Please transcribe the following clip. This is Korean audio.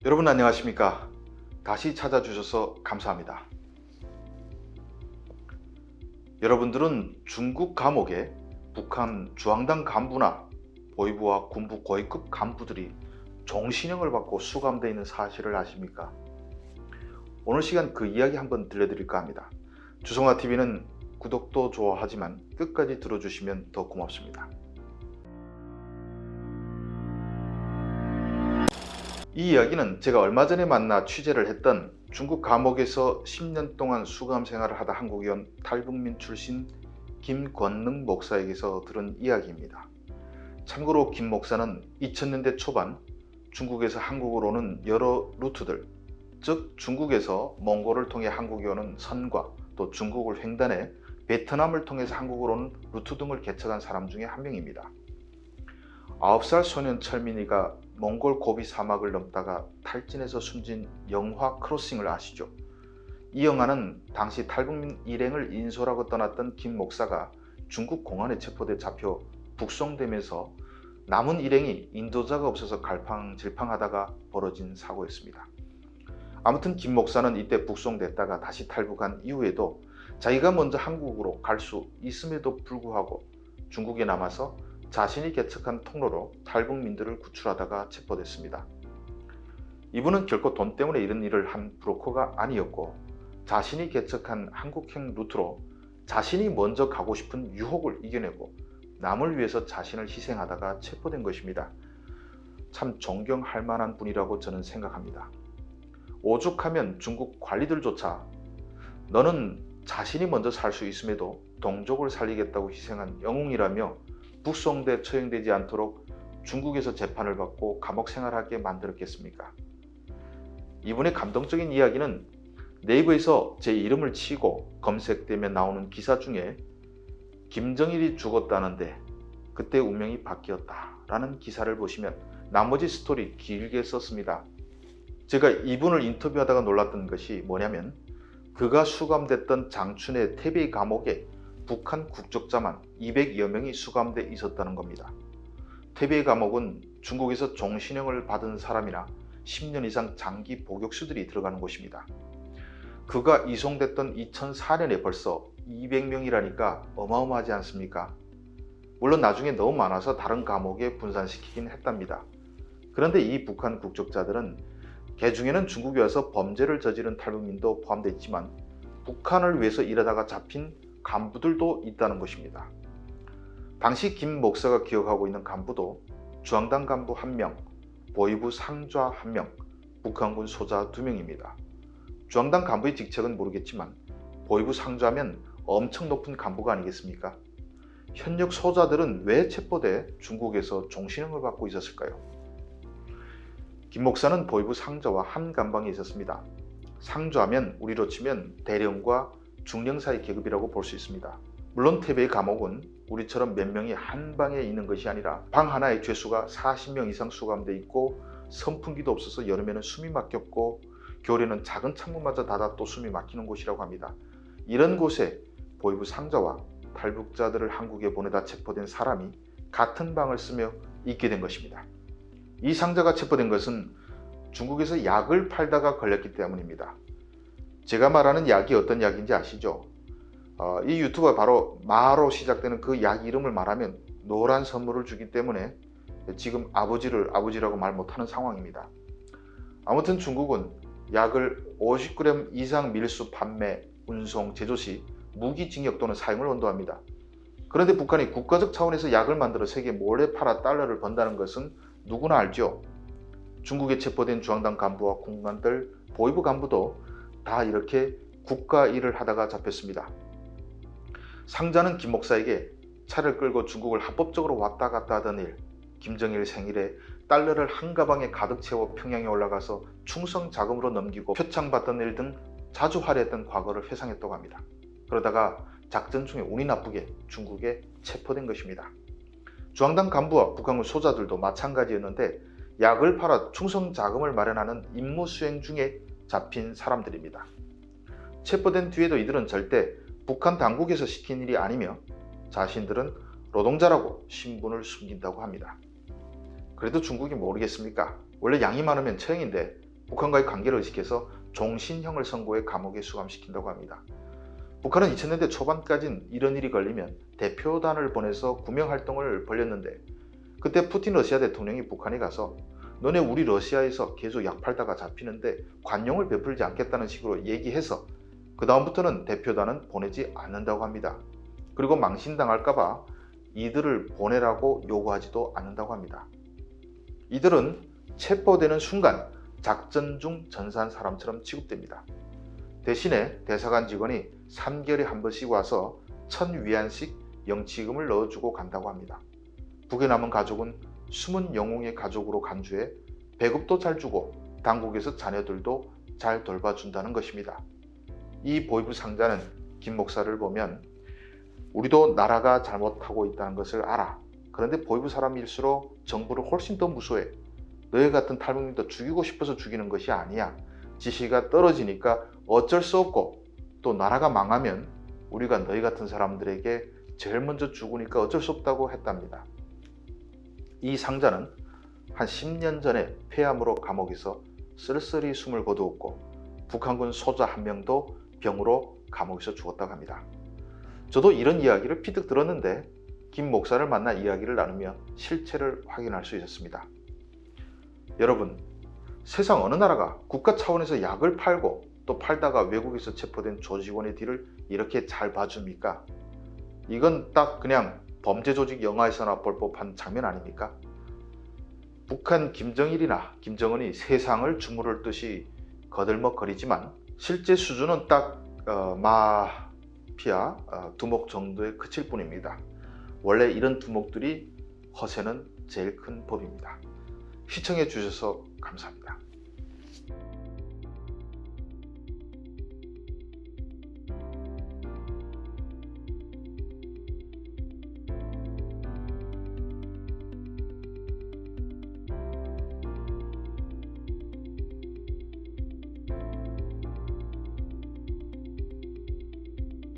여러분 안녕하십니까? 다시 찾아주셔서 감사합니다. 여러분들은 중국 감옥에 북한 주황당 간부나 보위부와 군부 고위급 간부들이 종신형을 받고 수감되어 있는 사실을 아십니까? 오늘 시간 그 이야기 한번 들려드릴까 합니다. 주성아TV는 구독도 좋아하지만 끝까지 들어주시면 더 고맙습니다. 이 이야기는 제가 얼마 전에 만나 취재를 했던 중국 감옥에서 10년 동안 수감 생활을 하다 한국에 온 탈북민 출신 김권능 목사에게서 들은 이야기입니다. 참고로 김 목사는 2000년대 초반 중국에서 한국으로 오는 여러 루트들, 즉 중국에서 몽골을 통해 한국에 오는 선과 또 중국을 횡단해 베트남을 통해서 한국으로 오는 루트 등을 개척한 사람 중에 한 명입니다. 9살 소년 철민이가 몽골 고비 사막을 넘다가 탈진해서 숨진 영화 크로싱을 아시죠? 이 영화는 당시 탈북민 일행을 인솔하고 떠났던 김 목사가 중국 공안에 체포돼 잡혀 북송되면서 남은 일행이 인도자가 없어서 갈팡질팡하다가 벌어진 사고였습니다. 아무튼 김 목사는 이때 북송됐다가 다시 탈북한 이후에도 자기가 먼저 한국으로 갈 수 있음에도 불구하고 중국에 남아서 자신이 개척한 통로로 탈북민들을 구출하다가 체포됐습니다. 이분은 결코 돈 때문에 이런 일을 한 브로커가 아니었고 자신이 개척한 한국행 루트로 자신이 먼저 가고 싶은 유혹을 이겨내고 남을 위해서 자신을 희생하다가 체포된 것입니다. 참 존경할 만한 분이라고 저는 생각합니다. 오죽하면 중국 관리들조차 너는 자신이 먼저 살 수 있음에도 동족을 살리겠다고 희생한 영웅이라며 북송돼 처형되지 않도록 중국에서 재판을 받고 감옥 생활하게 만들었겠습니까? 이분의 감동적인 이야기는 네이버에서 제 이름을 치고 검색되면 나오는 기사 중에 김정일이 죽었다는데 그때 운명이 바뀌었다 라는 기사를 보시면 나머지 스토리 길게 썼습니다. 제가 이분을 인터뷰하다가 놀랐던 것이 뭐냐면 그가 수감됐던 장춘의 태베이 감옥에 북한 국적자만 200여 명이 수감돼 있었다는 겁니다. 태베이 감옥은 중국에서 종신형을 받은 사람이나 10년 이상 장기 복역수들이 들어가는 곳입니다. 그가 이송됐던 2004년에 벌써 200명이라니까 어마어마하지 않습니까? 물론 나중에 너무 많아서 다른 감옥에 분산시키긴 했답니다. 그런데 이 북한 국적자들은 개중에는 중국에 와서 범죄를 저지른 탈북민도 포함되어 있지만 북한을 위해서 일하다가 잡힌 간부들도 있다는 것입니다. 당시 김 목사가 기억하고 있는 간부도 주황당 간부 1명, 보위부 상좌 1명, 북한군 소자 2명입니다. 주황당 간부의 직책은 모르겠지만 보위부 상좌면 엄청 높은 간부가 아니겠습니까? 현역 소자들은 왜 체포돼 중국에서 종신형을 받고 있었을까요? 김 목사는 보위부 상좌와 한 감방에 있었습니다. 상좌면 우리로 치면 대령과 중령 사이 계급이라고 볼 수 있습니다. 물론 태베이 감옥은 우리처럼 몇 명이 한 방에 있는 것이 아니라 방 하나에 죄수가 40명 이상 수감돼 있고 선풍기도 없어서 여름에는 숨이 막혔고 겨울에는 작은 창문마저 닫아 또 숨이 막히는 곳이라고 합니다. 이런 곳에 보위부 상자와 탈북자들을 한국에 보내다 체포된 사람이 같은 방을 쓰며 있게 된 것입니다. 이 상자가 체포된 것은 중국에서 약을 팔다가 걸렸기 때문입니다. 제가 말하는 약이 어떤 약인지 아시죠? 이 유튜브가 바로 마로 시작되는 그 약 이름을 말하면 노란 선물을 주기 때문에 지금 아버지라고 말 못하는 상황입니다. 아무튼 중국은 약을 50g 이상 밀수 판매, 운송, 제조 시 무기징역 또는 사형을 언도합니다. 그런데 북한이 국가적 차원에서 약을 만들어 세계에 몰래 팔아 달러를 번다는 것은 누구나 알죠. 중국에 체포된 주황당 간부와 공관들, 보위부 간부도 다 이렇게 국가 일을 하다가 잡혔습니다. 상자는 김 목사에게 차를 끌고 중국을 합법적으로 왔다 갔다 하던 일, 김정일 생일에 달러를 한 가방에 가득 채워 평양에 올라가서 충성 자금으로 넘기고 표창받던 일 등 자주 할애했던 과거를 회상했다고 합니다. 그러다가 작전 중에 운이 나쁘게 중국에 체포된 것입니다. 주황당 간부와 북한군 소자들도 마찬가지였는데 약을 팔아 충성 자금을 마련하는 임무 수행 중에 잡힌 사람들입니다. 체포된 뒤에도 이들은 절대 북한 당국에서 시킨 일이 아니며 자신들은 노동자라고 신분을 숨긴다고 합니다. 그래도 중국이 모르겠습니까? 원래 양이 많으면 처형인데 북한과의 관계를 의식해서 종신형을 선고해 감옥에 수감시킨다고 합니다. 북한은 2000년대 초반까진 이런 일이 걸리면 대표단을 보내서 구명활동을 벌였는데, 그때 푸틴 러시아 대통령이 북한에 가서 너네 우리 러시아에서 계속 약 팔다가 잡히는데 관용을 베풀지 않겠다는 식으로 얘기해서 그 다음부터는 대표단은 보내지 않는다고 합니다. 그리고 망신당할까봐 이들을 보내라고 요구하지도 않는다고 합니다. 이들은 체포되는 순간 작전 중 전사한 사람처럼 취급됩니다. 대신에 대사관 직원이 3개월에 한 번씩 와서 1000위안씩 영치금을 넣어주고 간다고 합니다. 북에 남은 가족은 숨은 영웅의 가족으로 간주해 배급도 잘 주고 당국에서 자녀들도 잘 돌봐준다는 것입니다. 이 보이부 상자는 김 목사를 보면 우리도 나라가 잘못하고 있다는 것을 알아. 그런데 보이부 사람일수록 정부를 훨씬 더 무서워해. 너희 같은 탈북민도 죽이고 싶어서 죽이는 것이 아니야. 지시가 떨어지니까 어쩔 수 없고, 또 나라가 망하면 우리가 너희 같은 사람들에게 제일 먼저 죽으니까 어쩔 수 없다고 했답니다. 이 상자는 한 10년 전에 폐암으로 감옥에서 쓸쓸히 숨을 거두었고, 북한군 소자 한 명도 병으로 감옥에서 죽었다고 합니다. 저도 이런 이야기를 피득 들었는데 김 목사를 만나 이야기를 나누며 실체를 확인할 수 있었습니다. 여러분, 세상 어느 나라가 국가 차원에서 약을 팔고 또 팔다가 외국에서 체포된 조직원의 뒤를 이렇게 잘 봐줍니까? 이건 딱 그냥 범죄 조직 영화에서나 볼 법한 장면 아닙니까? 북한 김정일이나 김정은이 세상을 주무를 듯이 거들먹거리지만 실제 수준은 딱 마피아 두목 정도에 그칠 뿐입니다. 원래 이런 두목들이 허세는 제일 큰 법입니다. 시청해 주셔서 감사합니다.